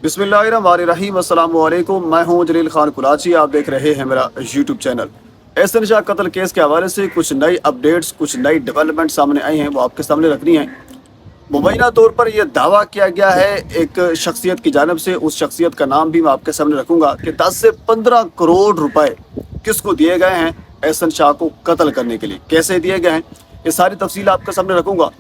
बिस्मिल्लाहिर्रहमानिर्रहीम। अस्सलाम वालेकुम। मैं हूं जलील खान कुलाची। आप देख रहे हैं मेरा यूट्यूब चैनल। एहसन शाह कत्ल केस के हवाले से कुछ नई अपडेट्स, कुछ नई डेवलपमेंट सामने आई हैं, वो आपके सामने रखनी है। मुबैना तौर पर यह दावा किया गया है एक शख्सियत की जानिब से, उस शख्सियत का नाम भी मैं आपके सामने रखूंगा, कि 10 से 15 करोड़ रुपए किसको दिए गए हैं एहसन शाह को कत्ल करने के लिए। कैसे दिए गए हैं ये सारी तफसील आपके सामने रखूंगा।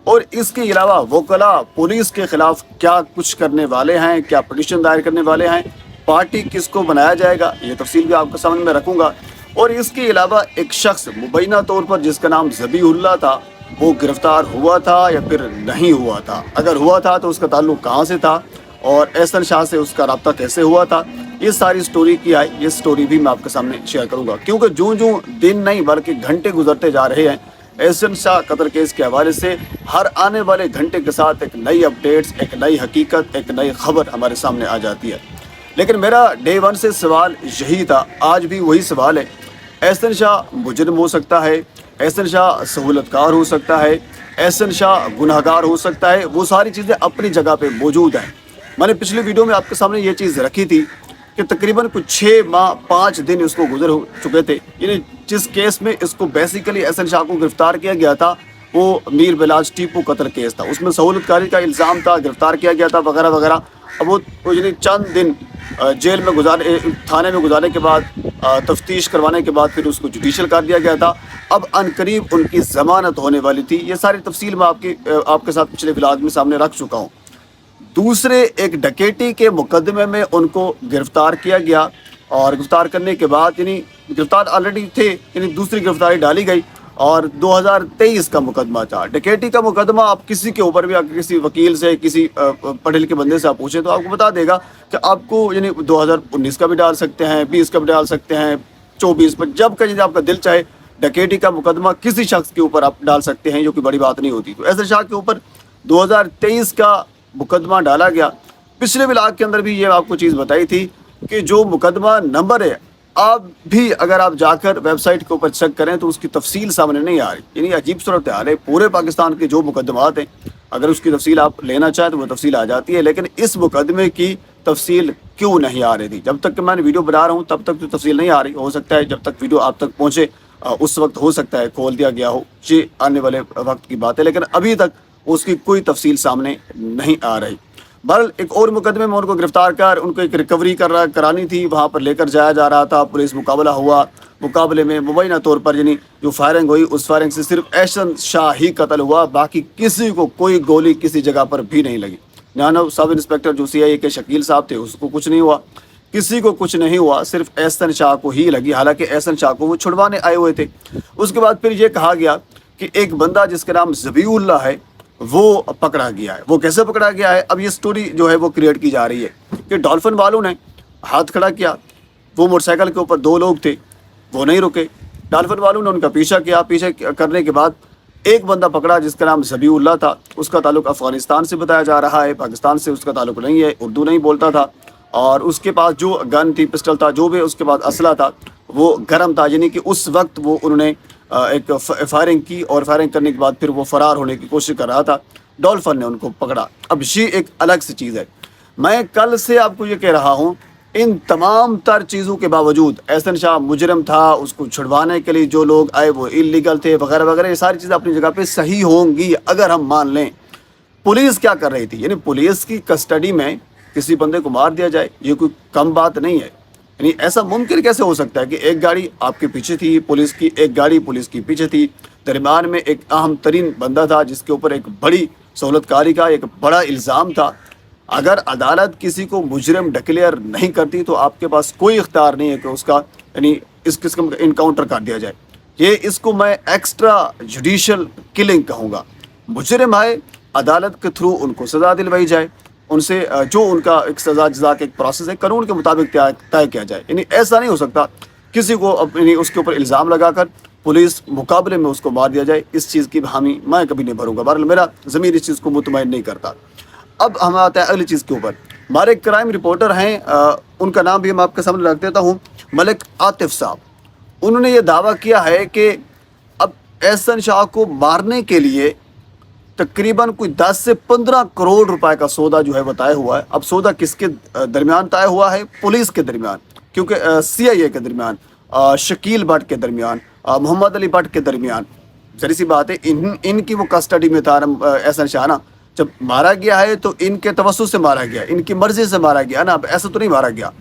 और इसके अलावा वकला पुलिस के खिलाफ क्या कुछ करने वाले हैं, क्या पिटीशन दायर करने वाले हैं, पार्टी किसको बनाया जाएगा, ये तफसील भी आपके सामने मैं रखूंगा। और इसके अलावा एक शख्स मुबैना तौर पर जिसका नाम ज़बीहुल्लाह था, वो गिरफ्तार हुआ था या फिर नहीं हुआ था, अगर हुआ था तो उसका ताल्लुक कहाँ से था और एहसन शाह से उसका रब्ता कैसे हुआ था, ये सारी स्टोरी की है। ये स्टोरी भी मैं आपके सामने शेयर करूंगा, क्योंकि जो जो दिन नहीं बल्कि घंटे गुजरते जा रहे हैं एहसन शाह कत्ल केस के हवाले से, हर आने वाले घंटे के साथ एक नई अपडेट्स, एक नई हकीकत, एक नई खबर हमारे सामने आ जाती है। लेकिन मेरा डे वन से सवाल यही था, आज भी वही सवाल है। एहसन शाह मुजरिम हो सकता है, एहसन शाह सहूलतकार हो सकता है, एहसन शाह गुनहगार हो सकता है, वो सारी चीज़ें अपनी जगह पे मौजूद हैं। मैंने पिछली वीडियो में आपके सामने ये चीज़ रखी थी कि तकरीबन कुछ 6 माह 5 दिन इसको गुजर हो चुके थे। यानी जिस केस में इसको बेसिकली एहसन शाह को गिरफ्तार किया गया था वो मीर बिलाज टीपू कत्ल केस था, उसमें सहूलतकारी का इल्ज़ाम था, गिरफ्तार किया गया था वगैरह वगैरह। अब वो यानी चंद दिन जेल में गुजारे, थाने में गुजारने के बाद, तफ्तीश करवाने के बाद फिर उसको जुडिशल कर दिया गया था। अब अनकरीब उनकी ज़मानत होने वाली थी। ये सारी तफसील मैं आपके साथ पिछले व्लॉग में सामने रख चुका हूँ। दूसरे एक डकैती के मुकदमे में उनको गिरफ्तार किया गया और गिरफ्तार करने के बाद, यानी गिरफ्तार ऑलरेडी थे, यानी दूसरी गिरफ्तारी डाली गई और 2023 का मुकदमा था। डकैती का मुकदमा आप किसी के ऊपर भी, अगर किसी वकील से, किसी पढ़े लिखे बंदे से आप पूछें तो आपको बता देगा कि आपको यानी 2019 का भी डाल सकते हैं, 20 का भी डाल सकते हैं, 24 पर, जब कहीं आपका दिल चाहे डकैती का मुकदमा किसी शख्स के ऊपर आप डाल सकते हैं, जो कि बड़ी बात नहीं होती। तो एहसन शाह के ऊपर 2023 का मुकदमा डाला गया। पिछले व्लॉग के अंदर भी ये आपको चीज़ बताई थी कि जो मुकदमा नंबर है, आप भी अगर आप जाकर वेबसाइट के ऊपर चेक करें तो उसकी तफसील सामने नहीं आ रही। यानी अजीब सूरत हाल है। पूरे पाकिस्तान के जो मुकदमात हैं, अगर उसकी तफसील आप लेना चाहें तो वो तफसील आ जाती है, लेकिन इस मुकदमे की तफसील क्यों नहीं आ रही थी? जब तक कि मैंने वीडियो बना रहा हूँ तब तक तो तफसील नहीं आ रही। हो सकता है जब तक वीडियो आप तक पहुँचे उस वक्त हो सकता है खोल दिया गया हो, ये आने वाले वक्त की बात है, लेकिन अभी तक उसकी कोई तफसील सामने नहीं आ रही। बहरहाल एक और मुकदमे में उनको गिरफ्तार कर उनको एक रिकवरी करानी थी, वहाँ पर लेकर जाया जा रहा था। पुलिस मुकाबला हुआ, मुकाबले में मुबैना तौर पर यानी जो फायरिंग हुई, उस फायरिंग से सिर्फ एहसन शाह ही कत्ल हुआ, बाकी किसी को कोई गोली किसी जगह पर भी नहीं लगी। नाना सब इंस्पेक्टर जो CIA के शकील साहब थे उसको कुछ नहीं हुआ, किसी को कुछ नहीं हुआ, सिर्फ एहसन शाह को ही लगी। हालांकि एहसन शाह को वो छुड़वाने आए हुए थे। उसके बाद फिर ये कहा गया कि एक बंदा जिसका नाम ज़बीहुल्लाह है वो पकड़ा गया है। वो कैसे पकड़ा गया है, अब ये स्टोरी जो है वो क्रिएट की जा रही है कि डॉल्फिन वालों ने हाथ खड़ा किया। वो मोटरसाइकिल के ऊपर 2 लोग थे, वो नहीं रुके। डॉल्फिन वालों ने उनका पीछा किया। पीछे करने के बाद एक बंदा पकड़ा जिसका नाम ज़बीहुल्लाह था। उसका ताल्लुक अफ़गानिस्तान से बताया जा रहा है, पाकिस्तान से उसका ताल्लुक नहीं है, उर्दू नहीं बोलता था। और उसके पास जो गन थी, पिस्टल था, जो भी उसके पास असला था, वो गर्म था। यानी कि उस वक्त वो उन्होंने एक फायरिंग की और फायरिंग करने के बाद फिर वो फरार होने की कोशिश कर रहा था। डॉल्फिन ने उनको पकड़ा। अब ये एक अलग सी चीज़ है। मैं कल से आपको ये कह रहा हूँ, इन तमाम तर चीज़ों के बावजूद एहसन शाह मुजरिम था, उसको छुड़वाने के लिए जो लोग आए वो इलीगल थे वगैरह वगैरह। ये सारी चीज़ें अपनी जगह पे सही होंगी अगर हम मान लें। पुलिस क्या कर रही थी, यानी पुलिस की कस्टडी में किसी बंदे को मार दिया जाए, ये कोई कम बात नहीं है। यानी ऐसा मुमकिन कैसे हो सकता है कि एक गाड़ी आपके पीछे थी पुलिस की, एक गाड़ी पुलिस की पीछे थी, दरमियान में एक अहम तरीन बंदा था जिसके ऊपर एक बड़ी सहूलतकारी का एक बड़ा इल्ज़ाम था। अगर अदालत किसी को मुजरिम डिक्लेयर नहीं करती तो आपके पास कोई इख्तियार नहीं है कि उसका यानी इस किस्म का इनकाउंटर कर दिया जाए। ये इसको मैं एक्स्ट्रा जुडिशल किलिंग कहूँगा। मुजरिम आए, अदालत के थ्रू उनको सज़ा दिलवाई जाए, उनसे जो उनका एक सज़ा जज़ा का एक प्रोसेस है कानून के मुताबिक तय किया जाए। यानी ऐसा नहीं हो सकता किसी को यानी उसके ऊपर इल्ज़ाम लगाकर पुलिस मुकाबले में उसको मार दिया जाए। इस चीज़ की हामी मैं कभी नहीं भरूंगा। बहरहाल मेरा ज़मीर इस चीज़ को मुतमईन नहीं करता। अब हम आते हैं अगली चीज़ के ऊपर। हमारे क्राइम रिपोर्टर हैं, उनका नाम भी मैं आपके सामने रख देता हूँ, मलिक आतिफ साहब। उन्होंने ये दावा किया है कि अब एहसन शाह को मारने के लिए तकरीबन कोई 10 से 15 करोड़ रुपए का सौदा जो है वो तय हुआ है। अब सौदा किसके दरमियान तय हुआ है? पुलिस के दरमियान, क्योंकि CIA के दरमियान, शकील भट्ट के दरमियान, मोहम्मद अली भट्ट के दरमियान। जरी सी बात है, इनकी वो कस्टडी में था एहसन शाह ना। जब मारा गया है तो इनके तवस्सुस से मारा गया, इनकी मर्जी से मारा गया ना, अब ऐसा तो नहीं मारा गया।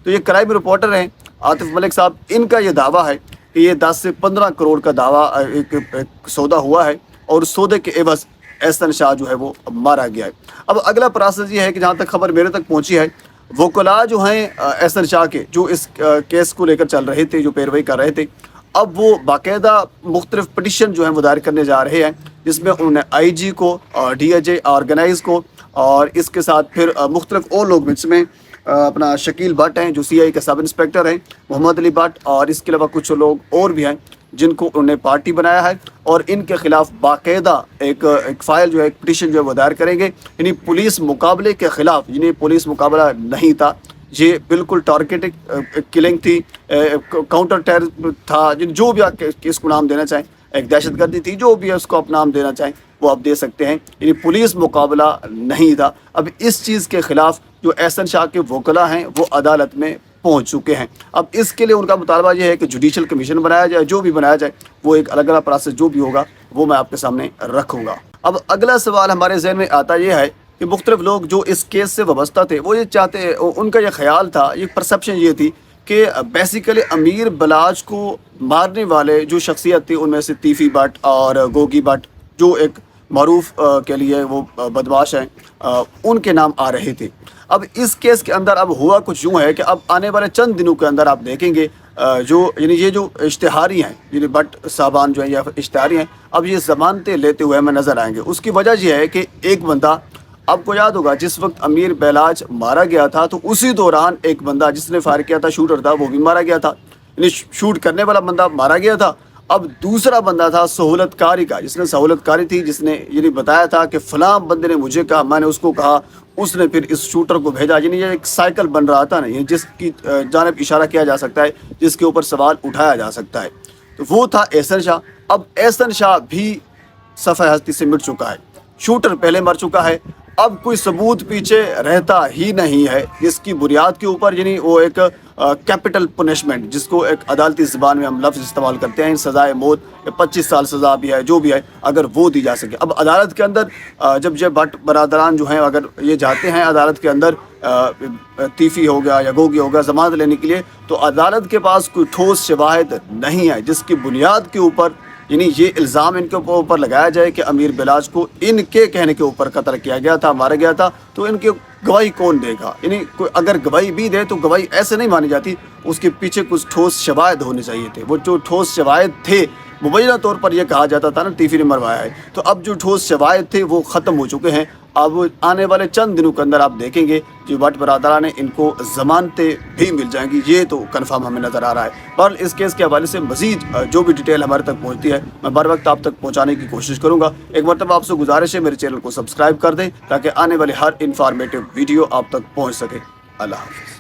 तो ये क्राइम रिपोर्टर हैं आतिफ मलिक साहब, इनका ये दावा है कि ये 10 से 15 करोड़ का दावा एक सौदा हुआ है और सौदे के एवज एहसन शाह जो है वो मारा गया है। अब अगला प्रोसेस ये है कि जहाँ तक खबर मेरे तक पहुँची है, वकला जो हैं एहसन शाह के, जो इस केस को लेकर चल रहे थे, जो पैरवी कर रहे थे, अब वो बाकायदा मुख्तलिफ पटिशन जो है वो दायर करने जा रहे हैं, जिसमें उन्होंने IG को, DIJ ऑर्गेनाइज को और इसके साथ फिर मुख्तलिफ और लोग, जिसमें अपना शकील भट्ट हैं जो CI के सब इंस्पेक्टर हैं, मोहम्मद अली भट्ट, और इसके अलावा कुछ लोग और भी हैं जिनको उन्होंने पार्टी बनाया है, और इनके खिलाफ बाकायदा एक फ़ाइल जो है, एक पिटीशन जो है वो दायर करेंगे। यानी पुलिस मुकाबले के ख़िलाफ़, यानी पुलिस मुकाबला नहीं था, ये बिल्कुल टारगेटेड किलिंग थी, काउंटर टेरर था, जो भी आप इसको नाम देना चाहें, एक दहशतगर्दी थी, जो भी है उसको आप नाम देना चाहें वो आप दे सकते हैं। यानी पुलिस मुकाबला नहीं था। अब इस चीज़ के ख़िलाफ़ जो एहसन शाह के वकला हैं वो अदालत में पहुंच चुके हैं। अब इसके लिए उनका मुतालबा ये है कि जुडिशल कमीशन बनाया जाए, जो भी बनाया जाए वो एक अलग अलग प्रोसेस जो भी होगा वो मैं आपके सामने रखूँगा। अब अगला सवाल हमारे जहन में आता ये है कि मुख्तलिफ लोग जो इस केस से वाबस्ता थे वो ये चाहते, उनका ये ख्याल था, ये परसेप्शन ये थी कि बेसिकली अमीर बलाच को मारने वाले जो शख्सियत थी उनमें से तीफ़ी भट्ट और गोगी भट्ट, जो एक मरूफ के लिए वो बदमाश हैं, उनके नाम आ रहे थे। अब इस केस के अंदर अब हुआ कुछ यूँ है कि अब आने वाले चंद दिनों के अंदर आप देखेंगे जो यानी ये जो इश्तिहारी हैं, यानी भट्ट साहबान जो हैं या इश्तिहारी हैं, अब ये ज़मानतें लेते हुए हमें नज़र आएंगे। उसकी वजह यह है कि एक बंदा, आपको याद होगा जिस वक्त अमीर बेलाज मारा गया था तो उसी दौरान एक बंदा जिसने फायर किया था, शूटर था, वो भी मारा गया था, यानी शूट करने वाला बंदा मारा गया था। अब दूसरा बंदा था सहूलतकारी का, जिसने सहूलतकारी थी, जिसने ये बताया था कि फ़लाँ बंदे ने मुझे कहा, मैंने उसको कहा, उसने फिर इस शूटर को भेजा। यानी ये एक साइकिल बन रहा था ना, ये जिसकी जानिब इशारा किया जा सकता है, जिसके ऊपर सवाल उठाया जा सकता है, तो वो था एहसन शाह। अब एहसन शाह भी सफ़े हस्ती से मिट चुका है, शूटर पहले मर चुका है, अब कोई सबूत पीछे रहता ही नहीं है जिसकी बुनियाद के ऊपर, यानी वो एक कैपिटल पनिशमेंट, जिसको एक अदालती ज़बान में हम लफ्ज़ इस्तेमाल करते हैं, सज़ाए मौत, 25 साल सज़ा भी है, जो भी है, अगर वो दी जा सके। अब अदालत के अंदर जब ये भट्ट बरादरान जो हैं अगर ये जाते हैं अदालत के अंदर, तीफ़ी हो गया या गोगी हो गया, ज़मानत लेने के लिए, तो अदालत के पास कोई ठोस शवाहिद नहीं है जिसकी बुनियाद के ऊपर, यानी ये इल्ज़ाम इनके ऊपर लगाया जाए कि अमीर बिलाज को इनके कहने के ऊपर कत्ल किया गया था, मारा गया था, तो इनकी गवाही कौन देगा? यानी कोई अगर गवाही भी दे तो गवाही ऐसे नहीं मानी जाती, उसके पीछे कुछ ठोस शवाहिद होने चाहिए थे। वो जो ठोस शवाहिद थे, मुबैना तौर पर यह कहा जाता था ना तीफ़ी ने मरवाया है, तो अब जो ठोस शवाहिद थे वो ख़त्म हो चुके हैं। अब आने वाले चंद दिनों के अंदर आप देखेंगे जो भट्ट बरादरान ने इनको ज़मानतें भी मिल जाएंगी, ये तो कन्फर्म हमें नज़र आ रहा है। पर इस केस के हवाले से मज़ीद जो भी डिटेल हमारे तक पहुँचती है मैं बर वक्त आप तक पहुँचाने की कोशिश करूँगा। एक मरतबा आपसे गुजारिश है मेरे चैनल को सब्सक्राइब कर दें ताकि आने वाले हर इंफॉर्मेटिव वीडियो आप तक पहुँच सके। अल्लाह हाफ़िज़।